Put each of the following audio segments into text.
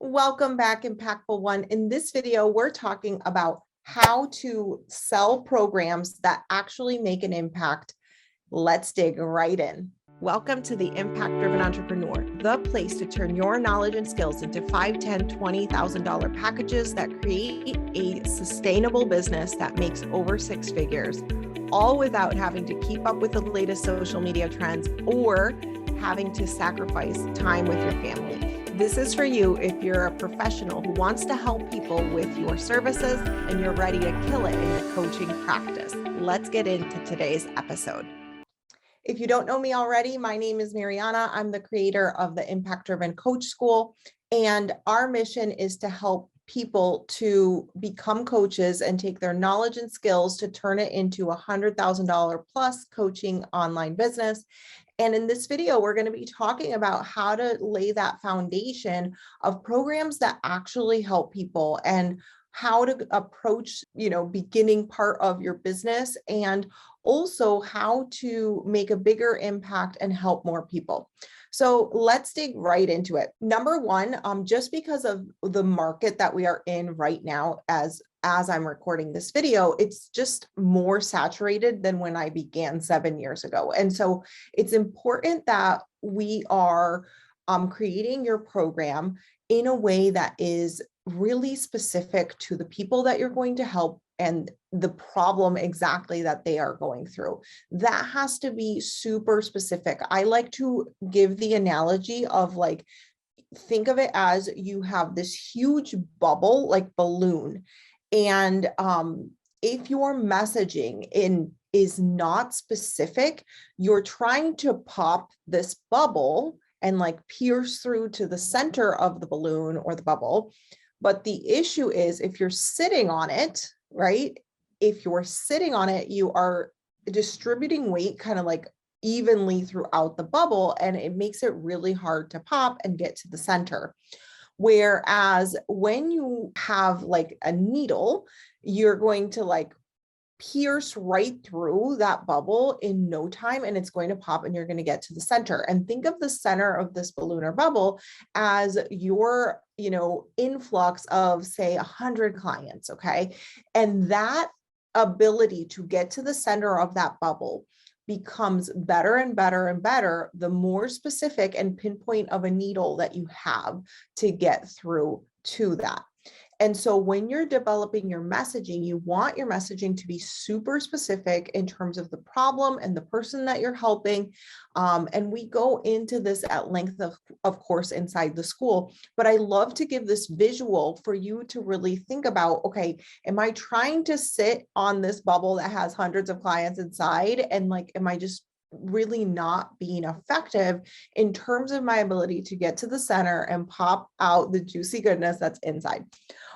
Welcome back, Impactful One. In this video, we're talking about how to sell programs that actually make an impact. Let's dig right in. Welcome to the Impact Driven Entrepreneur, the place to turn your knowledge and skills into $5,000, $10,000, $20,000 packages that create a sustainable business that makes over six figures, all without having to keep up with the latest social media trends or having to sacrifice time with your family. This is for you if you're a professional who wants to help people with your services and you're ready to kill it in your coaching practice. Let's get into today's episode. If you don't know me already, my name is Mariana. I'm the creator of the Impact Driven Coach School, and our mission is to help people to become coaches and take their knowledge and skills to turn it into a $100,000 plus coaching online business. And in this video, we're going to be talking about how to lay that foundation of programs that actually help people and how to approach, beginning part of your business, and also how to make a bigger impact and help more people. So let's dig right into it. Number one, just because of the market that we are in right now, as I'm recording this video, it's just more saturated than when I began 7 years ago. And so it's important that we are creating your program in a way that is really specific to the people that you're going to help and the problem exactly that they are going through. That has to be super specific. I like to give the analogy of think of it as you have this huge bubble, like balloon. And if your messaging is not specific, you're trying to pop this bubble and pierce through to the center of the balloon or the bubble. But the issue is if you're sitting on it, right? If you're sitting on it, you are distributing weight kind of evenly throughout the bubble, and it makes it really hard to pop and get to the center. Whereas when you have a needle, you're going to pierce right through that bubble in no time, and it's going to pop and you're going to get to the center. And think of the center of this balloon or bubble as your, influx of say 100 clients. Okay. And that ability to get to the center of that bubble becomes better and better and better the more specific and pinpoint of a needle that you have to get through to that. And so when you're developing your messaging, you want your messaging to be super specific in terms of the problem and the person that you're helping. And we go into this at length, of course, inside the school. But I love to give this visual for you to really think about, okay, am I trying to sit on this bubble that has hundreds of clients inside? And am I just really not being effective in terms of my ability to get to the center and pop out the juicy goodness that's inside?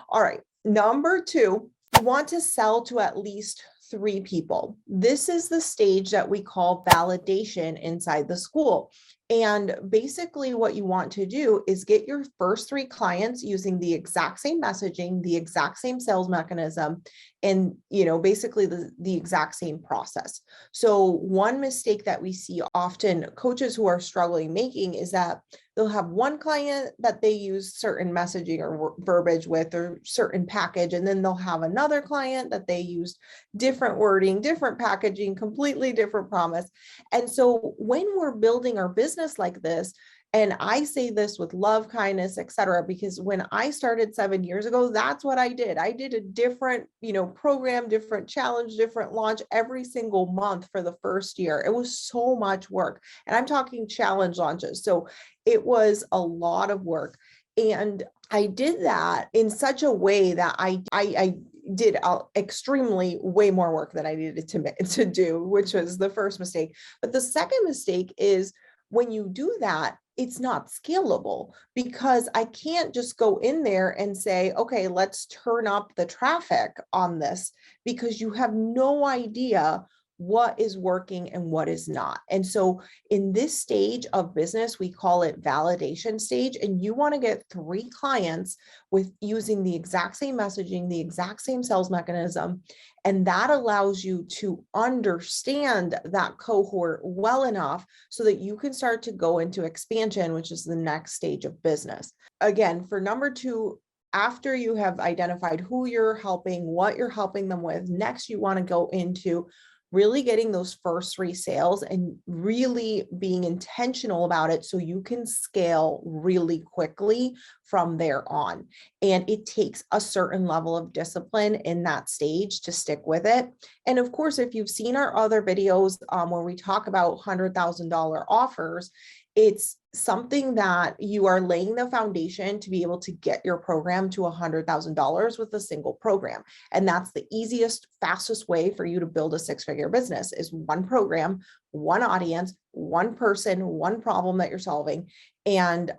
All right. Number two, you want to sell to at least 3 people. This is the stage that we call validation inside the school. And basically what you want to do is get your first 3 clients using the exact same messaging, the exact same sales mechanism, and basically the exact same process. So one mistake that we see often coaches who are struggling making is that they'll have one client that they use certain messaging or verbiage with or certain package, and then they'll have another client that they use different wording, different packaging, completely different promise. And so when we're building our business like this, and I say this with love, kindness, etc., because when I started 7 years ago, that's what I did. I did a different, program, different challenge, different launch every single month for the first year. It was so much work. And I'm talking challenge launches. So it was a lot of work. And I did that in such a way that I did extremely way more work than I needed to do, which was the first mistake. But the second mistake is when you do that, it's not scalable, because I can't just go in there and say, okay, let's turn up the traffic on this, because you have no idea what is working and what is not. And so in this stage of business, we call it validation stage, and you want to get 3 clients with using the exact same messaging, the exact same sales mechanism. And that allows you to understand that cohort well enough so that you can start to go into expansion, which is the next stage of business. Again, for number 2, after you have identified who you're helping, what you're helping them with, next you want to go into really getting those first 3 sales and really being intentional about it so you can scale really quickly from there on. And it takes a certain level of discipline in that stage to stick with it. And of course, if you've seen our other videos where we talk about $100,000 offers, it's something that you are laying the foundation to be able to get your program to $100,000 with a single program. And that's the easiest, fastest way for you to build a 6-figure business is one program, one audience, one person, one problem that you're solving. And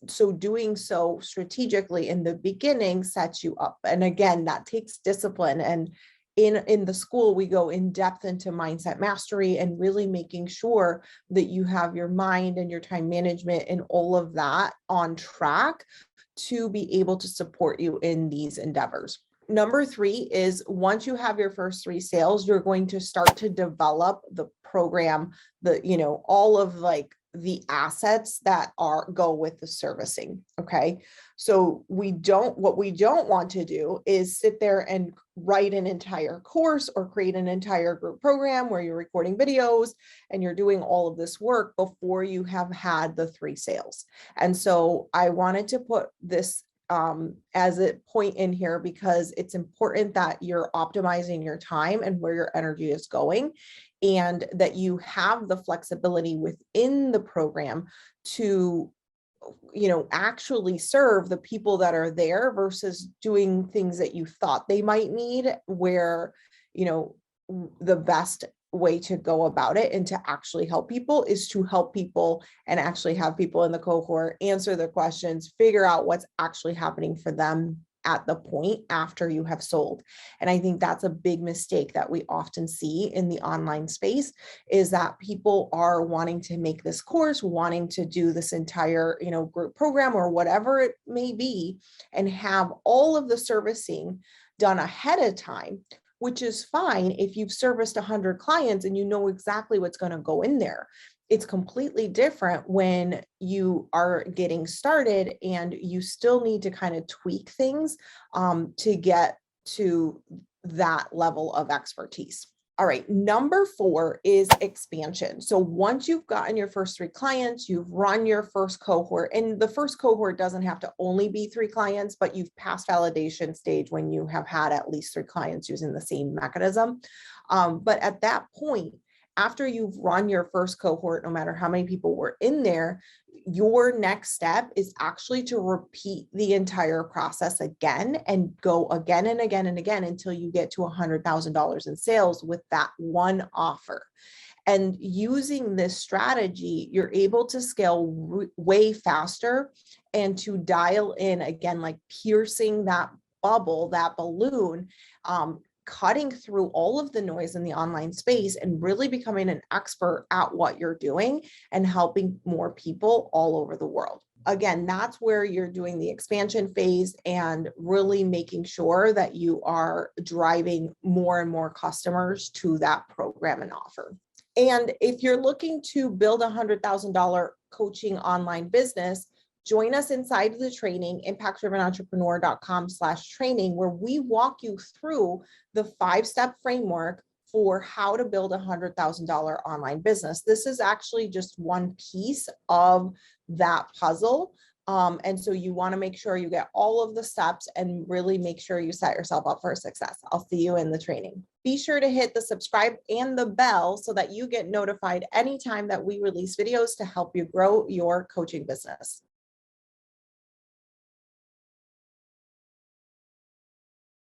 so doing so strategically in the beginning sets you up. And again, that takes discipline. And in the school, we go in depth into mindset mastery and really making sure that you have your mind and your time management and all of that on track to be able to support you in these endeavors. Number 3 is once you have your first 3 sales, you're going to start to develop the program, all of the assets that go with the servicing. Okay. So what we don't want to do is sit there and write an entire course or create an entire group program where you're recording videos and you're doing all of this work before you have had the 3 sales. And so I wanted to put this as a point in here because it's important that you're optimizing your time and where your energy is going, and that you have the flexibility within the program to actually serve the people that are there versus doing things that you thought they might need, where the best way to go about it and to actually help people is to help people and actually have people in the cohort answer their questions, figure out what's actually happening for them at the point after you have sold. And I think that's a big mistake that we often see in the online space, is that people are wanting to make this course, wanting to do this entire, group program or whatever it may be, and have all of the servicing done ahead of time, which is fine if you've serviced 100 clients and you know exactly what's going to go in there. It's completely different when you are getting started and you still need to kind of tweak things to get to that level of expertise. All right, number 4 is expansion. So once you've gotten your first 3 clients, you've run your first cohort, and the first cohort doesn't have to only be 3 clients, but you've passed validation stage when you have had at least 3 clients using the same mechanism. But at that point, after you've run your first cohort, no matter how many people were in there, your next step is actually to repeat the entire process again and go again and again and again until you get to $100,000 in sales with that one offer. And using this strategy, you're able to scale way faster and to dial in again, like piercing that bubble, that balloon, cutting through all of the noise in the online space and really becoming an expert at what you're doing and helping more people all over the world. Again, that's where you're doing the expansion phase and really making sure that you are driving more and more customers to that program and offer. And if you're looking to build a $100,000 coaching online business, join us inside the training, impactdrivenentrepreneur.com/training, where we walk you through the 5-step framework for how to build a $100,000 online business. This is actually just one piece of that puzzle. And so you want to make sure you get all of the steps and really make sure you set yourself up for success. I'll see you in the training. Be sure to hit the subscribe and the bell so that you get notified anytime that we release videos to help you grow your coaching business.